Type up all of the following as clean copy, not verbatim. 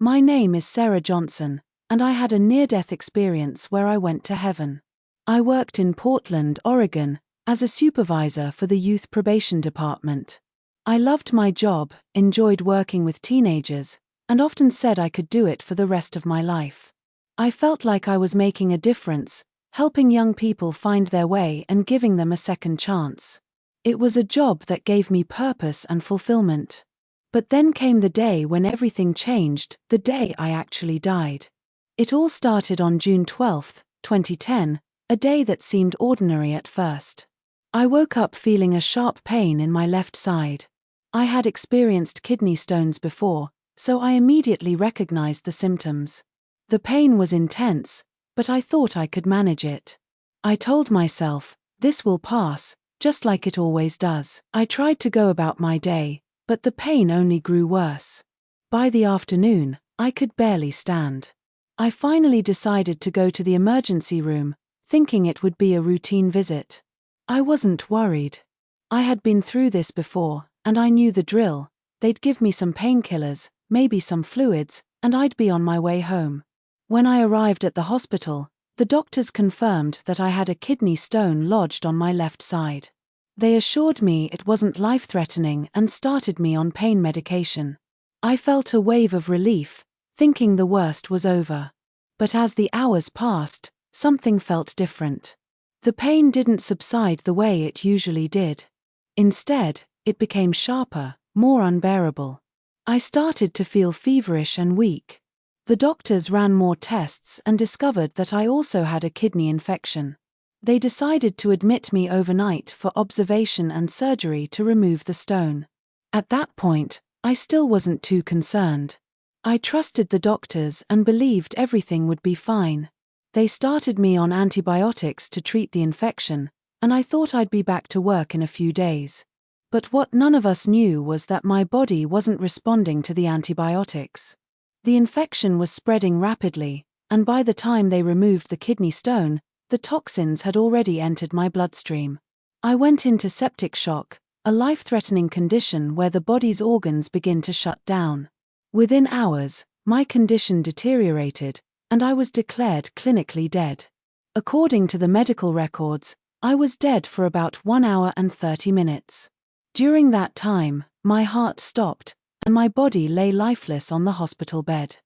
My name is Sarah Johnson, and I had a near-death experience where I went to heaven. I worked in Portland, Oregon, as a supervisor for the youth probation department. I loved my job, enjoyed working with teenagers, and often said I could do it for the rest of my life. I felt like I was making a difference, helping young people find their way and giving them a second chance. It was a job that gave me purpose and fulfillment. But then came the day when everything changed, the day I actually died. It all started on June 12, 2010, a day that seemed ordinary at first. I woke up feeling a sharp pain in my left side. I had experienced kidney stones before, so I immediately recognized the symptoms. The pain was intense, but I thought I could manage it. I told myself, this will pass, just like it always does. I tried to go about my day, but the pain only grew worse. By the afternoon, I could barely stand. I finally decided to go to the emergency room, thinking it would be a routine visit. I wasn't worried. I had been through this before, and I knew the drill. They'd give me some painkillers, maybe some fluids, and I'd be on my way home. When I arrived at the hospital, the doctors confirmed that I had a kidney stone lodged on my left side. They assured me it wasn't life-threatening and started me on pain medication. I felt a wave of relief, thinking the worst was over. But as the hours passed, something felt different. The pain didn't subside the way it usually did. Instead, it became sharper, more unbearable. I started to feel feverish and weak. The doctors ran more tests and discovered that I also had a kidney infection. They decided to admit me overnight for observation and surgery to remove the stone. At that point, I still wasn't too concerned. I trusted the doctors and believed everything would be fine. They started me on antibiotics to treat the infection, and I thought I'd be back to work in a few days. But what none of us knew was that my body wasn't responding to the antibiotics. The infection was spreading rapidly, and by the time they removed the kidney stone, the toxins had already entered my bloodstream. I went into septic shock, a life-threatening condition where the body's organs begin to shut down. Within hours, my condition deteriorated, and I was declared clinically dead. According to the medical records, I was dead for about 1 hour and 30 minutes. During that time, my heart stopped, and my body lay lifeless on the hospital bed.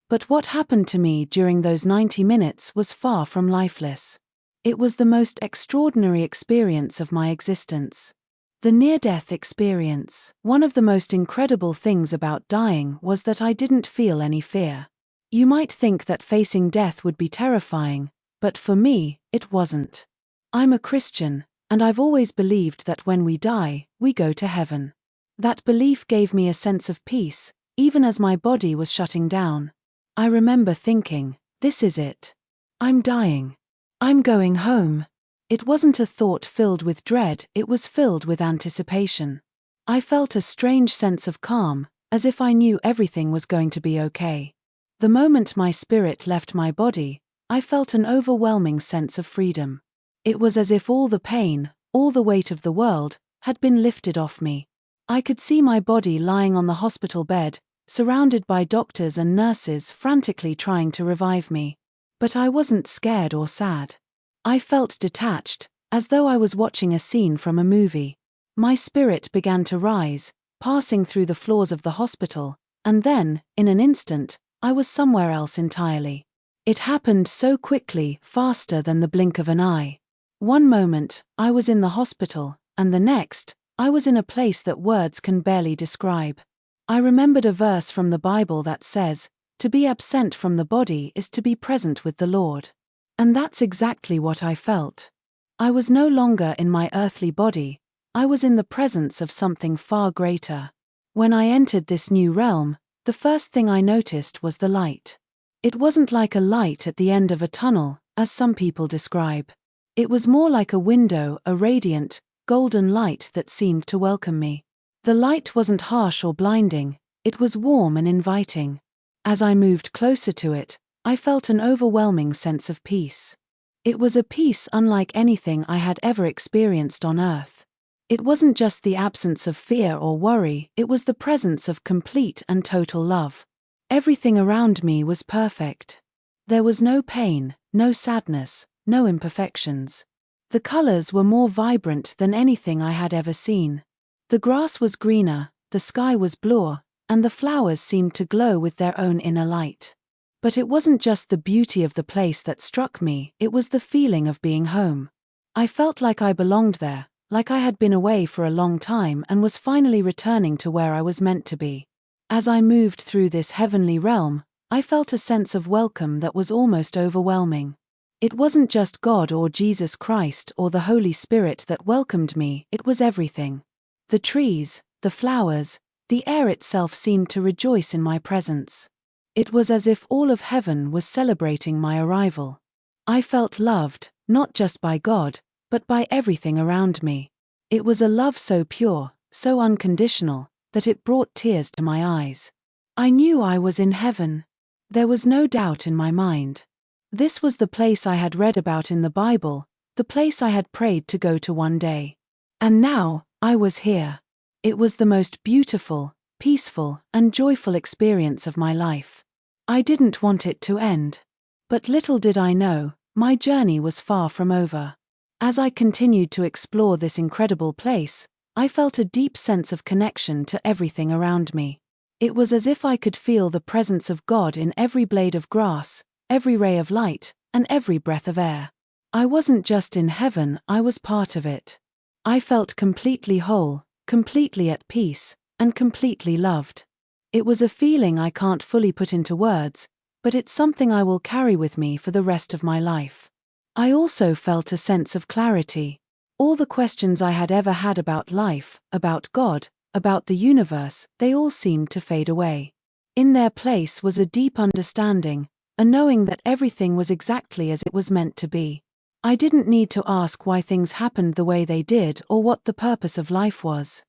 But what happened to me during those 90 minutes was far from lifeless. It was the most extraordinary experience of my existence. The near-death experience. One of the most incredible things about dying was that I didn't feel any fear. You might think that facing death would be terrifying, but for me, it wasn't. I'm a Christian, and I've always believed that when we die, we go to heaven. That belief gave me a sense of peace, even as my body was shutting down. I remember thinking, this is it. I'm dying. I'm going home. It wasn't a thought filled with dread, it was filled with anticipation. I felt a strange sense of calm, as if I knew everything was going to be okay. The moment my spirit left my body, I felt an overwhelming sense of freedom. It was as if all the pain, all the weight of the world, had been lifted off me. I could see my body lying on the hospital bed, surrounded by doctors and nurses frantically trying to revive me. But I wasn't scared or sad. I felt detached, as though I was watching a scene from a movie. My spirit began to rise, passing through the floors of the hospital, and then, in an instant, I was somewhere else entirely. It happened so quickly, faster than the blink of an eye. One moment, I was in the hospital, and the next, I was in a place that words can barely describe. I remembered a verse from the Bible that says, "To be absent from the body is to be present with the Lord." And that's exactly what I felt. I was no longer in my earthly body, I was in the presence of something far greater. When I entered this new realm, the first thing I noticed was the light. It wasn't like a light at the end of a tunnel, as some people describe. It was more like a window, a radiant, golden light that seemed to welcome me. The light wasn't harsh or blinding, it was warm and inviting. As I moved closer to it, I felt an overwhelming sense of peace. It was a peace unlike anything I had ever experienced on earth. It wasn't just the absence of fear or worry, it was the presence of complete and total love. Everything around me was perfect. There was no pain, no sadness, no imperfections. The colors were more vibrant than anything I had ever seen. The grass was greener, the sky was bluer, and the flowers seemed to glow with their own inner light. But it wasn't just the beauty of the place that struck me, it was the feeling of being home. I felt like I belonged there, like I had been away for a long time and was finally returning to where I was meant to be. As I moved through this heavenly realm, I felt a sense of welcome that was almost overwhelming. It wasn't just God or Jesus Christ or the Holy Spirit that welcomed me, it was everything. The trees, the flowers, the air itself seemed to rejoice in my presence. It was as if all of heaven was celebrating my arrival. I felt loved, not just by God, but by everything around me. It was a love so pure, so unconditional, that it brought tears to my eyes. I knew I was in heaven. There was no doubt in my mind. This was the place I had read about in the Bible, the place I had prayed to go to one day. And now, I was here. It was the most beautiful, peaceful, and joyful experience of my life. I didn't want it to end. But little did I know, my journey was far from over. As I continued to explore this incredible place, I felt a deep sense of connection to everything around me. It was as if I could feel the presence of God in every blade of grass, every ray of light, and every breath of air. I wasn't just in heaven, I was part of it. I felt completely whole, completely at peace, and completely loved. It was a feeling I can't fully put into words, but it's something I will carry with me for the rest of my life. I also felt a sense of clarity. All the questions I had ever had about life, about God, about the universe, they all seemed to fade away. In their place was a deep understanding, a knowing that everything was exactly as it was meant to be. I didn't need to ask why things happened the way they did or what the purpose of life was.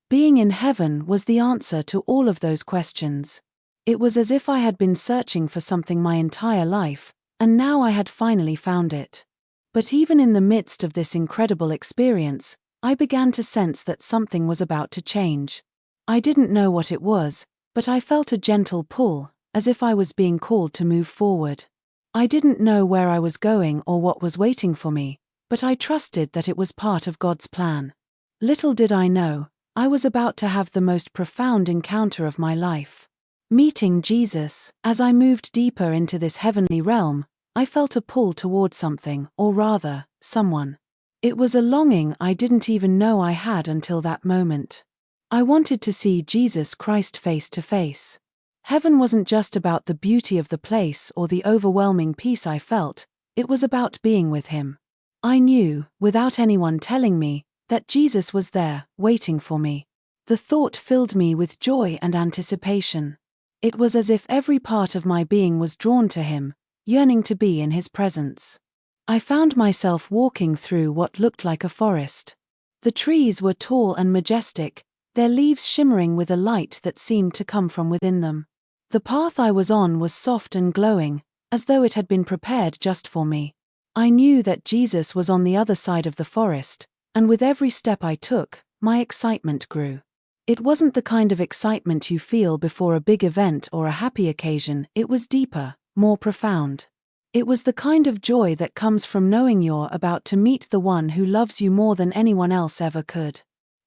Being in heaven was the answer to all of those questions. It was as if I had been searching for something my entire life, and now I had finally found it. But even in the midst of this incredible experience, I began to sense that something was about to change. I didn't know what it was, but I felt a gentle pull, as if I was being called to move forward. I didn't know where I was going or what was waiting for me, but I trusted that it was part of God's plan. Little did I know, I was about to have the most profound encounter of my life. Meeting Jesus. As I moved deeper into this heavenly realm, I felt a pull toward something, or rather, someone. It was a longing I didn't even know I had until that moment. I wanted to see Jesus Christ face to face. Heaven wasn't just about the beauty of the place or the overwhelming peace I felt, it was about being with Him. I knew, without anyone telling me, that Jesus was there, waiting for me. The thought filled me with joy and anticipation. It was as if every part of my being was drawn to Him, yearning to be in His presence. I found myself walking through what looked like a forest. The trees were tall and majestic, their leaves shimmering with a light that seemed to come from within them. The path I was on was soft and glowing, as though it had been prepared just for me. I knew that Jesus was on the other side of the forest, and with every step I took, my excitement grew. It wasn't the kind of excitement you feel before a big event or a happy occasion, it was deeper, more profound. It was the kind of joy that comes from knowing you're about to meet the one who loves you more than anyone else ever could.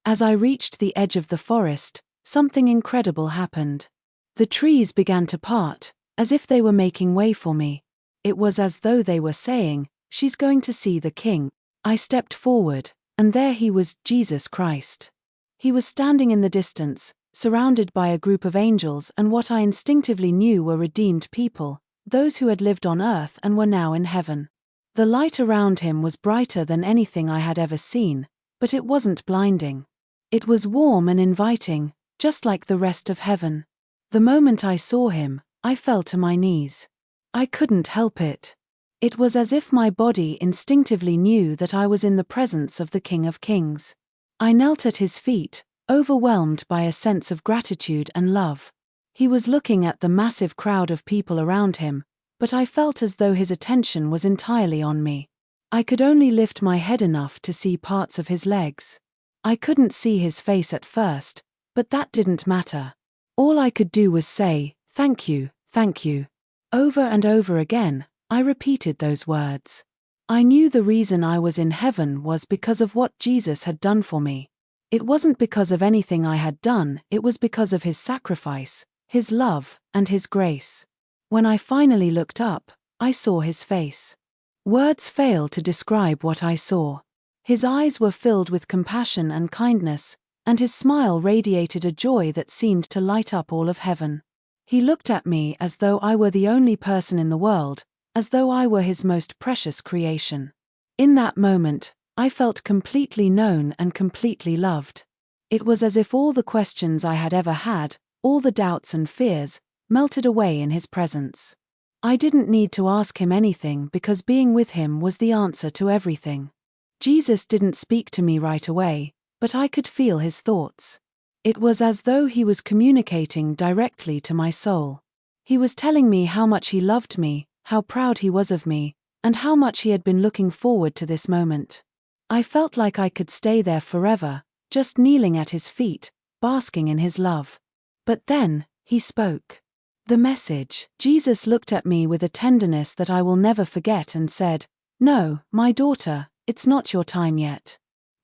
As I reached the edge of the forest, something incredible happened. The trees began to part, as if they were making way for me. It was as though they were saying, "She's going to see the King." I stepped forward, and there He was, Jesus Christ. He was standing in the distance, surrounded by a group of angels and what I instinctively knew were redeemed people, those who had lived on earth and were now in heaven. The light around Him was brighter than anything I had ever seen, but it wasn't blinding. It was warm and inviting, just like the rest of heaven. The moment I saw Him, I fell to my knees. I couldn't help it. It was as if my body instinctively knew that I was in the presence of the King of Kings. I knelt at His feet, overwhelmed by a sense of gratitude and love. He was looking at the massive crowd of people around Him, but I felt as though His attention was entirely on me. I could only lift my head enough to see parts of His legs. I couldn't see His face at first, but that didn't matter. All I could do was say, Thank you, thank you. Over and over again, I repeated those words. I knew the reason I was in heaven was because of what Jesus had done for me. It wasn't because of anything I had done, it was because of his sacrifice, his love, and his grace. When I finally looked up, I saw his face. Words fail to describe what I saw. His eyes were filled with compassion and kindness, and his smile radiated a joy that seemed to light up all of heaven. He looked at me as though I were the only person in the world, as though I were his most precious creation. In that moment, I felt completely known and completely loved. It was as if all the questions I had ever had, all the doubts and fears, melted away in his presence. I didn't need to ask him anything because being with him was the answer to everything. Jesus didn't speak to me right away, but I could feel his thoughts. It was as though he was communicating directly to my soul. He was telling me how much he loved me, how proud he was of me, and how much he had been looking forward to this moment. I felt like I could stay there forever, just kneeling at his feet, basking in his love. But then, he spoke. The message. Jesus looked at me with a tenderness that I will never forget and said, "No, my daughter, it's not your time yet.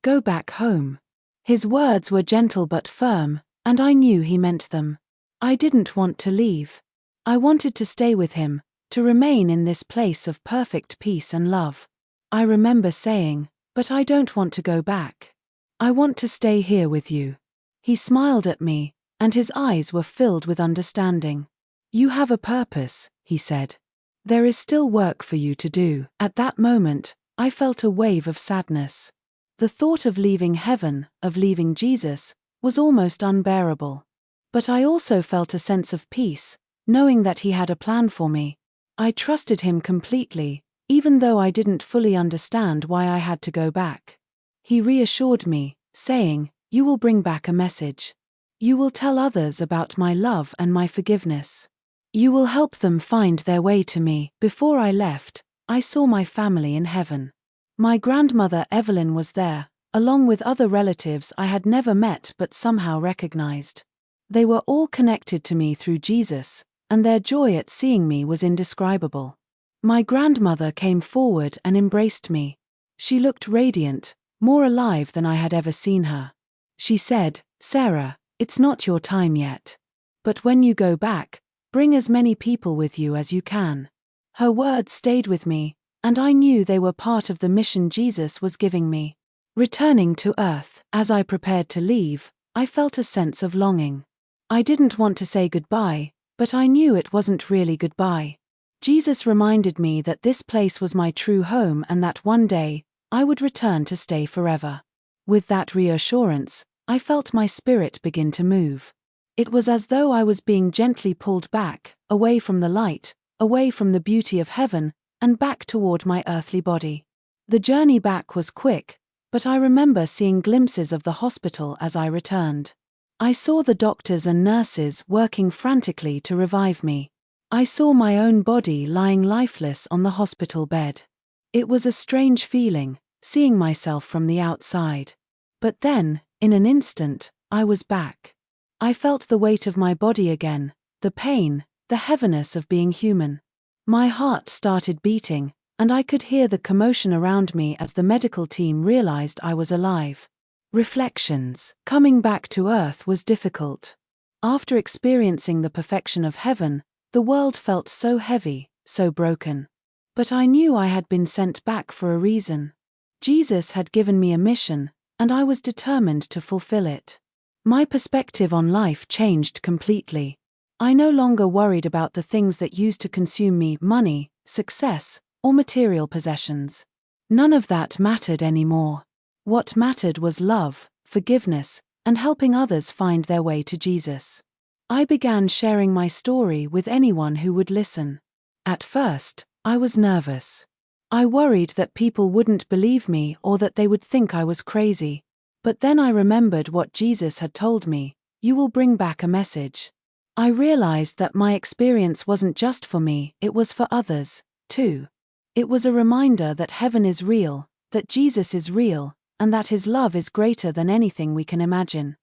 Go back home." His words were gentle but firm, and I knew he meant them. I didn't want to leave. I wanted to stay with him, to remain in this place of perfect peace and love. I remember saying, "But I don't want to go back. I want to stay here with you." He smiled at me, and his eyes were filled with understanding. "You have a purpose," he said. "There is still work for you to do." At that moment, I felt a wave of sadness. The thought of leaving heaven, of leaving Jesus, was almost unbearable. But I also felt a sense of peace, knowing that he had a plan for me. I trusted him completely, even though I didn't fully understand why I had to go back. He reassured me, saying, "You will bring back a message. You will tell others about my love and my forgiveness. You will help them find their way to me." Before I left, I saw my family in heaven. My grandmother Evelyn was there, along with other relatives I had never met but somehow recognized. They were all connected to me through Jesus, and their joy at seeing me was indescribable. My grandmother came forward and embraced me. She looked radiant, more alive than I had ever seen her. She said, "Sarah, it's not your time yet. But when you go back, bring as many people with you as you can." Her words stayed with me, and I knew they were part of the mission Jesus was giving me. Returning to earth, as I prepared to leave, I felt a sense of longing. I didn't want to say goodbye, but I knew it wasn't really goodbye. Jesus reminded me that this place was my true home and that one day, I would return to stay forever. With that reassurance, I felt my spirit begin to move. It was as though I was being gently pulled back, away from the light, away from the beauty of heaven, and back toward my earthly body. The journey back was quick, but I remember seeing glimpses of the hospital as I returned. I saw the doctors and nurses working frantically to revive me. I saw my own body lying lifeless on the hospital bed. It was a strange feeling, seeing myself from the outside. But then, in an instant, I was back. I felt the weight of my body again, the pain, the heaviness of being human. My heart started beating, and I could hear the commotion around me as the medical team realized I was alive. Reflections. Coming back to earth was difficult. After experiencing the perfection of heaven, the world felt so heavy, so broken. But I knew I had been sent back for a reason. Jesus had given me a mission, and I was determined to fulfill it. My perspective on life changed completely. I no longer worried about the things that used to consume me: money, success, or material possessions. None of that mattered anymore. What mattered was love, forgiveness, and helping others find their way to Jesus. I began sharing my story with anyone who would listen. At first, I was nervous. I worried that people wouldn't believe me or that they would think I was crazy. But then I remembered what Jesus had told me: "You will bring back a message." I realized that my experience wasn't just for me, it was for others, too. It was a reminder that heaven is real, that Jesus is real, and that his love is greater than anything we can imagine.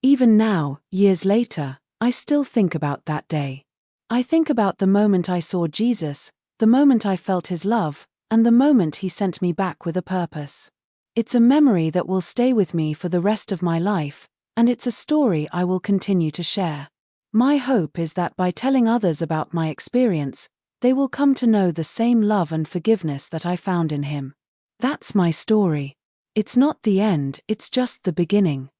Even now, years later, I still think about that day. I think about the moment I saw Jesus, the moment I felt his love, and the moment he sent me back with a purpose. It's a memory that will stay with me for the rest of my life, and it's a story I will continue to share. My hope is that by telling others about my experience, they will come to know the same love and forgiveness that I found in him. That's my story. It's not the end, it's just the beginning.